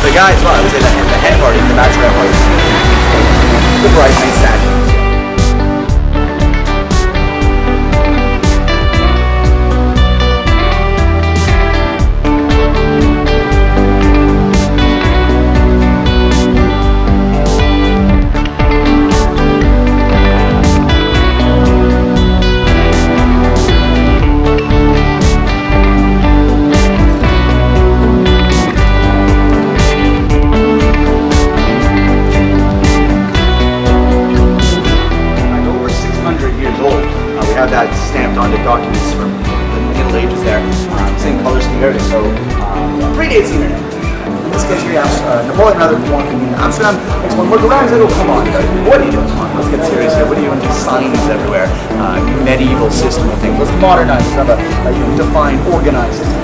The guy as well, I was at the head party, the bachelorette party. The bridesmaid statue. That stamped onto documents from the Middle Ages there. Same color scheme there, so predates the internet. In this case here, Napoleon rather walking in Amsterdam, makes one look around and says, oh come on, what are you doing? Come on, let's get serious here. What are you doing? Signs everywhere. Medieval system of things. Let's modernize, let's have a defined, organized system.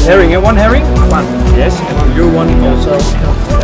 Herring, one herring? One. Yes, and you one also.